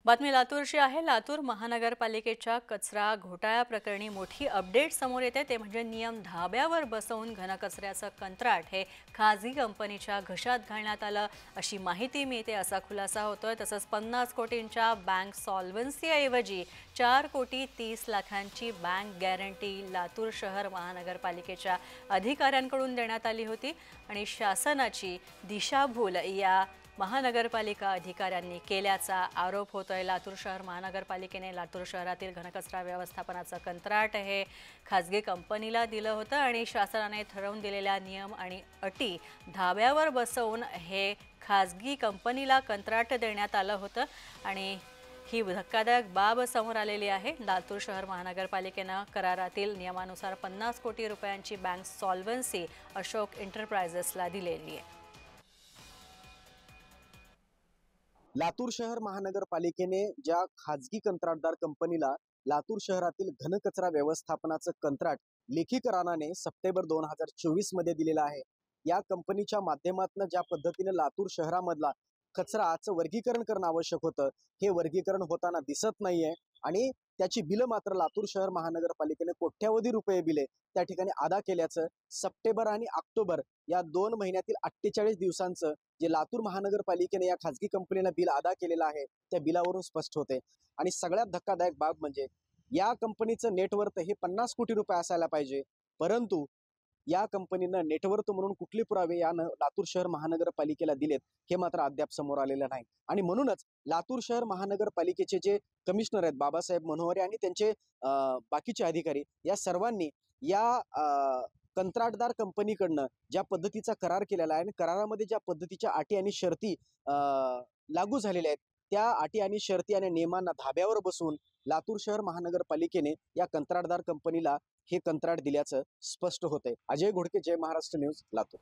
बातमी लातूरची आहे। लातूर महानगरपालिकेच्या कचरा घोटाळ्याप्रकरणी मोठी अपडेट समोर येते ते म्हणजे नियम धाब्यावर बसवून घनकचऱ्याचं कंत्राट हे खाजगी कंपनीच्या घशात घालण्यात आलं अशी माहिती मिळते, असा खुलासा होतोय। तसंच 50 कोटींच्या बँक सॉल्व्हन्सी ऐवजी 4 कोटी 30 लाखांची बँक गॅरंटी लातूर शहर महानगरपालिकेच्या अधिकाऱ्यांकडून देण्यात आली होती आणि शासनाची दिशाभूल या महानगरपालिका अधिकाऱ्यांनी केल्याचा आरोप होतोय। लातूर शहर महानगरपालिकेने लातूर शहरातील घनकचरा व्यवस्थापनाचं कंत्राट हे खाजगी कंपनीला दिलं होतं आणि शासनाने ठरवून दिलेल्या नियम आणि अटी धाब्यावर बसवून हे खाजगी कंपनीला कंत्राट देण्यात आलं होतं आणि ही धक्कादायक बाब समोर आलेली आहे। लातूर शहर महानगरपालिकेने करारातील नियमानुसार 50 कोटी रुपयांची बँक सॉल्व्हन्सी अशोक एंटरप्राइजेसला दिलेली आहे। लातूर शहर महानगरपालिकेने ज्या खाजगी कंत्राटदार कंपनीला लातूर शहरातील घनकचरा व्यवस्थापनाचं कंत्राट लेखी कराराने सप्टेंबर 2024 मध्ये दिलेलं आहे, या कंपनीच्या माध्यमातून ज्या पद्धतीने लातूर शहरामधला कचराचं वर्गीकरण करणं आवश्यक होतं, हे वर्गीकरण होताना दिसत नाहीये आणि त्याची बिलं मात्र लातूर शहर महानगरपालिकेने कोट्यावधी रुपये बिले त्या ठिकाणी अदा केल्याचं सप्टेंबर आणि ऑक्टोबर या 2 महिन्यातील 48 दिवसांचं जे लातूर महानगरपालिकेने या खाजगी कंपनीला बिल अदा केलेलं आहे त्या बिलावरून स्पष्ट होते। आणि सगळ्यात धक्कादायक बाब म्हणजे या कंपनीचं नेटवर्थ हे 50 कोटी रुपये असायला पाहिजे, परंतु या कंपनीनं नेटवर्थ म्हणून कुठले पुरावे या लातूर शहर महानगरपालिकेला दिलेत हे मात्र अद्याप समोर आलेलं नाही। आणि म्हणूनच लातूर शहर महानगरपालिकेचे जे कमिशनर आहेत बाबासाहेब मनोहरे आणि त्यांचे बाकीचे अधिकारी या सर्वांनी या कंत्राटदार कंपनीकडनं ज्या पद्धतीचा करार केलेला आहे आणि करारामध्ये ज्या पद्धतीच्या अटी आणि शर्ती लागू झालेल्या आहेत त्या अटी आणि शर्ती आणि नियमांना धाब्यावर बसवून लातूर शहर महानगरपालिकेने या कंत्राटदार कंपनीला हे कंत्राट दिल्याचं स्पष्ट होतंय। अजय घोडके, जय महाराष्ट्र न्यूज, लातूर।